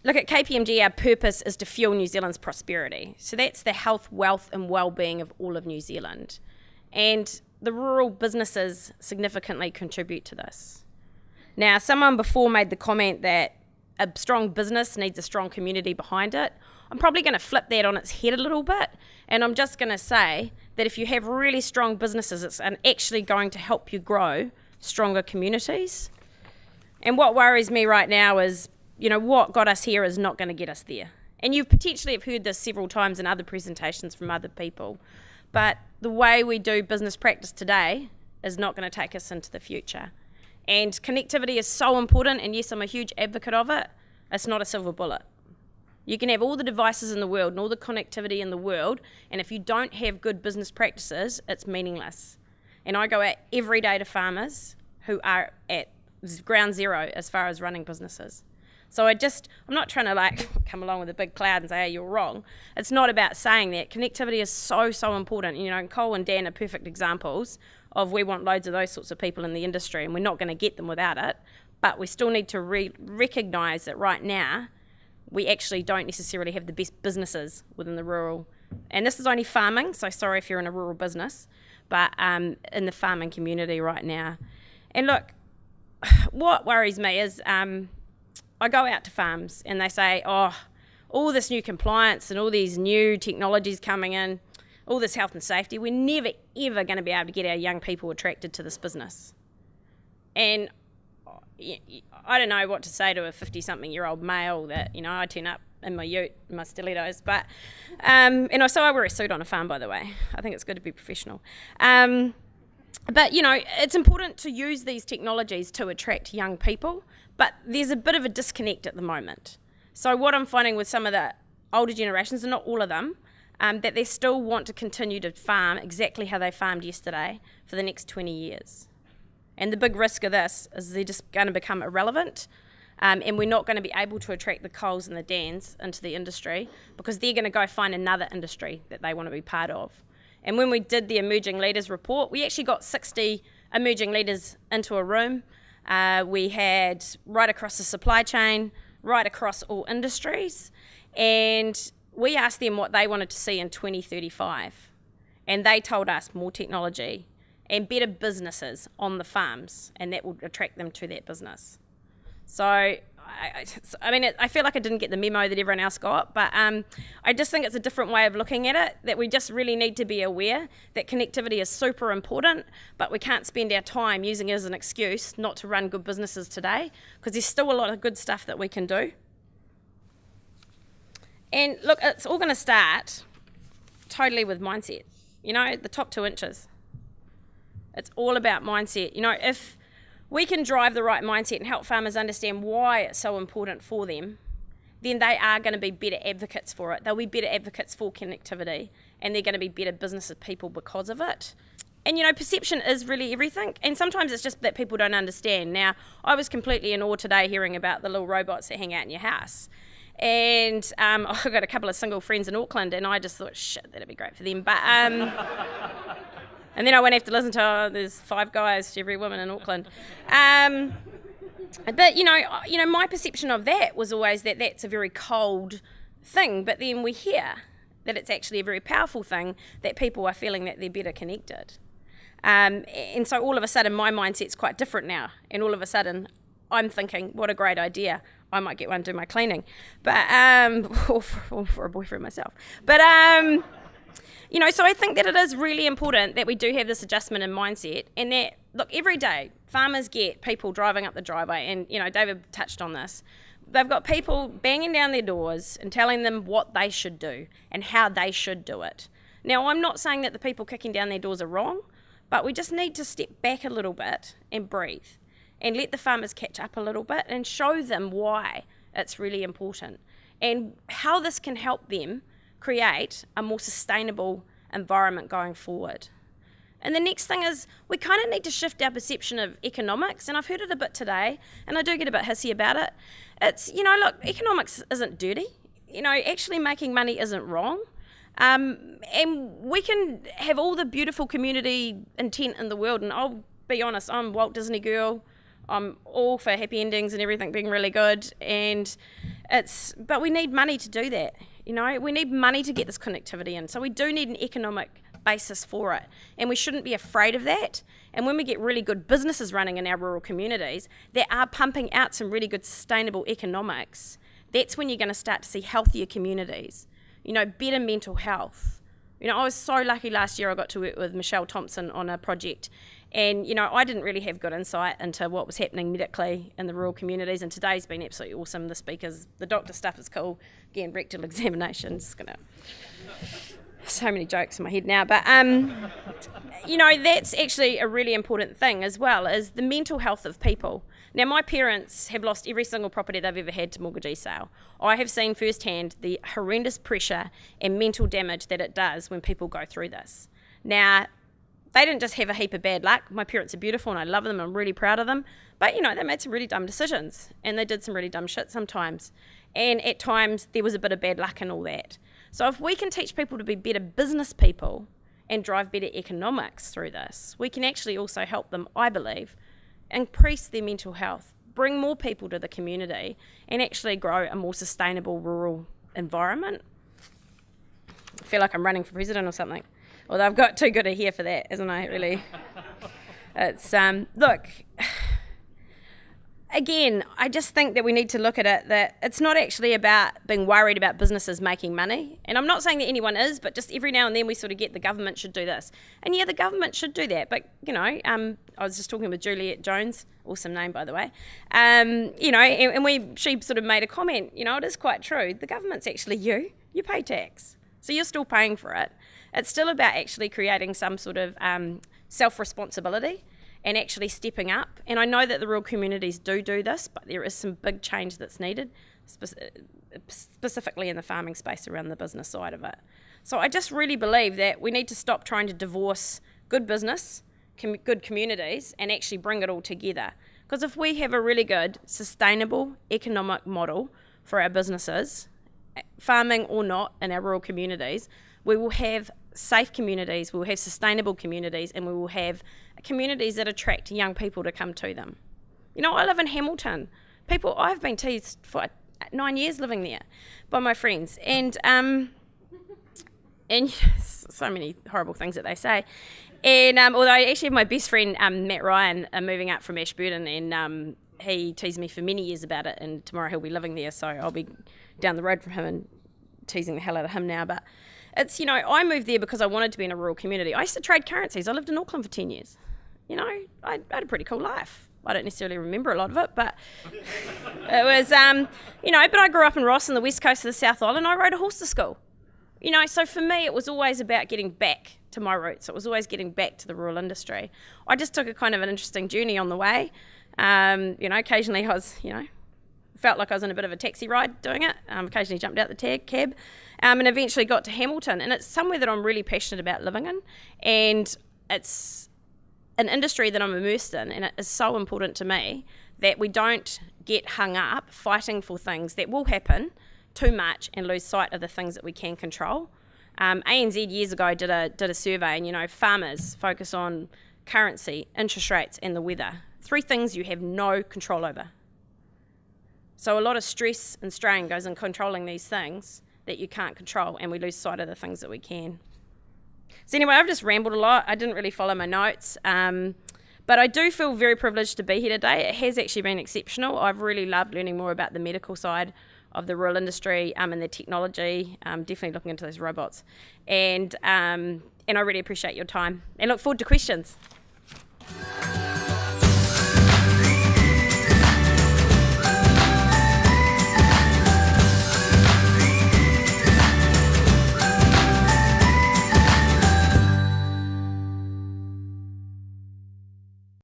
Look, at KPMG, our purpose is to fuel New Zealand's prosperity. So that's the health, wealth and well-being of all of New Zealand. And the rural businesses significantly contribute to this. Now, someone before made the comment that a strong business needs a strong community behind it. I'm probably going to flip that on its head a little bit, and I'm just going to say that if you have really strong businesses, it's actually going to help you grow stronger communities. And what worries me right now is, what got us here is not going to get us there. And you potentially have heard this several times in other presentations from other people, but the way we do business practice today is not going to take us into the future. And connectivity is so important, and yes, I'm a huge advocate of it. It's not a silver bullet. You can have all the devices in the world and all the connectivity in the world, and if you don't have good business practices, it's meaningless. And I go out every day to farmers who are at ground zero as far as running businesses. So I'm not trying to come along with a big cloud and say, hey, you're wrong. It's not about saying that. Connectivity is so, so important. And Cole and Dan are perfect examples of we want loads of those sorts of people in the industry, and we're not going to get them without it. But we still need to recognise that right now, we actually don't necessarily have the best businesses within the rural. And this is only farming, so sorry if you're in a rural business, but in the farming community right now. And look, what worries me is I go out to farms and they say, oh, all this new compliance and all these new technologies coming in, all this health and safety, we're never, ever going to be able to get our young people attracted to this business. And I don't know what to say to a 50-something-year-old male that, I turn up in my ute, my stilettos, but, so I wear a suit on a farm, by the way. I think it's good to be professional. But, it's important to use these technologies to attract young people, but there's a bit of a disconnect at the moment. So what I'm finding with some of the older generations, and not all of them, that they still want to continue to farm exactly how they farmed yesterday for the next 20 years. And the big risk of this is they're just going to become irrelevant, and we're not going to be able to attract the Coles and the Dans into the industry because they're going to go find another industry that they want to be part of. And when we did the Emerging Leaders report, we actually got 60 emerging leaders into a room. We had right across the supply chain, right across all industries, and we asked them what they wanted to see in 2035. And they told us more technology and better businesses on the farms, and that will attract them to that business. So, I feel like I didn't get the memo that everyone else got, but I just think it's a different way of looking at it, that we just really need to be aware that connectivity is super important, but we can't spend our time using it as an excuse not to run good businesses today, because there's still a lot of good stuff that we can do. And look, it's all going to start totally with mindset. The top 2 inches. It's all about mindset. If we can drive the right mindset and help farmers understand why it's so important for them, then they are going to be better advocates for it. They'll be better advocates for connectivity, and they're going to be better business people because of it. And, perception is really everything. And sometimes it's just that people don't understand. Now, I was completely in awe today hearing about the little robots that hang out in your house. And I've got a couple of single friends in Auckland, and I just thought, shit, that'd be great for them. But and then I won't have to listen to, there's 5 guys to every woman in Auckland. But, my perception of that was always that that's a very cold thing. But then we hear that it's actually a very powerful thing, that people are feeling that they're better connected. And so all of a sudden, my mindset's quite different now. And all of a sudden, I'm thinking, what a great idea. I might get one to do my cleaning, but or for a boyfriend myself. But so I think that it is really important that we do have this adjustment in mindset, and that, look, every day farmers get people driving up the driveway, and David touched on this. They've got people banging down their doors and telling them what they should do and how they should do it. Now, I'm not saying that the people kicking down their doors are wrong, but we just need to step back a little bit and breathe and let the farmers catch up a little bit and show them why it's really important and how this can help them create a more sustainable environment going forward. And the next thing is we kind of need to shift our perception of economics, and I've heard it a bit today, and I do get a bit hissy about it. It's, look, economics isn't dirty. Actually making money isn't wrong. And we can have all the beautiful community intent in the world, and I'll be honest, I'm a Walt Disney girl. I'm all for happy endings and everything being really good, and But we need money to do that. We need money to get this connectivity in. So we do need an economic basis for it, and we shouldn't be afraid of that. And when we get really good businesses running in our rural communities that are pumping out some really good sustainable economics, that's when you're going to start to see healthier communities, better mental health. I was so lucky last year I got to work with Michelle Thompson on a project, and I didn't really have good insight into what was happening medically in the rural communities, and today's been absolutely awesome. The speakers, the doctor stuff is cool. Again, rectal examinations, so many jokes in my head now, but that's actually a really important thing as well, is the mental health of people. Now, my parents have lost every single property they've ever had to mortgagee sale. I have seen firsthand the horrendous pressure and mental damage that it does when people go through this. Now, they didn't just have a heap of bad luck. My parents are beautiful and I love them. I'm really proud of them. But, they made some really dumb decisions and they did some really dumb shit sometimes. And at times there was a bit of bad luck and all that. So if we can teach people to be better business people and drive better economics through this, we can actually also help them, I believe, increase their mental health, bring more people to the community, and actually grow a more sustainable rural environment. I feel like I'm running for president or something. Although I've got too good a hair for that, isn't I, really? It's, look, again, I just think that we need to look at it that it's not actually about being worried about businesses making money. And I'm not saying that anyone is, but just every now and then we sort of get the government should do this. And yeah, the government should do that. But, I was just talking with Juliette Jones, awesome name, by the way. And she sort of made a comment, it is quite true. The government's actually you pay tax. So you're still paying for it. It's still about actually creating some sort of self-responsibility and actually stepping up. And I know that the rural communities do this, but there is some big change that's needed, specifically in the farming space around the business side of it. So I just really believe that we need to stop trying to divorce good business, good communities, and actually bring it all together. Because if we have a really good, sustainable economic model for our businesses, farming or not, in our rural communities, we will have safe communities, we will have sustainable communities, and we will have communities that attract young people to come to them. I live in Hamilton. I've been teased for 9 years living there by my friends, and so many horrible things that they say. And although I actually have my best friend, Matt Ryan, moving up from Ashburton, and he teased me for many years about it, and tomorrow he'll be living there, so I'll be down the road from him and teasing the hell out of him now. But it's, I moved there because I wanted to be in a rural community. I used to trade currencies. I lived in Auckland for 10 years. I had a pretty cool life. I don't necessarily remember a lot of it, but it was, but I grew up in Ross on the west coast of the South Island. I rode a horse to school. So for me, it was always about getting back to my roots. It was always getting back to the rural industry. I just took a kind of an interesting journey on the way. Occasionally I was, felt like I was in a bit of a taxi ride doing it. Occasionally jumped out the cab, and eventually got to Hamilton. And it's somewhere that I'm really passionate about living in, and it's an industry that I'm immersed in, and it is so important to me that we don't get hung up fighting for things that will happen too much and lose sight of the things that we can control. ANZ years ago did a survey, and farmers focus on currency, interest rates, and the weather. 3 things you have no control over. So a lot of stress and strain goes in controlling these things that you can't control, and we lose sight of the things that we can. So anyway, I've just rambled a lot. I didn't really follow my notes, but I do feel very privileged to be here today. It has actually been exceptional. I've really loved learning more about the medical side of the rural industry and the technology. Definitely looking into those robots, and I really appreciate your time and look forward to questions.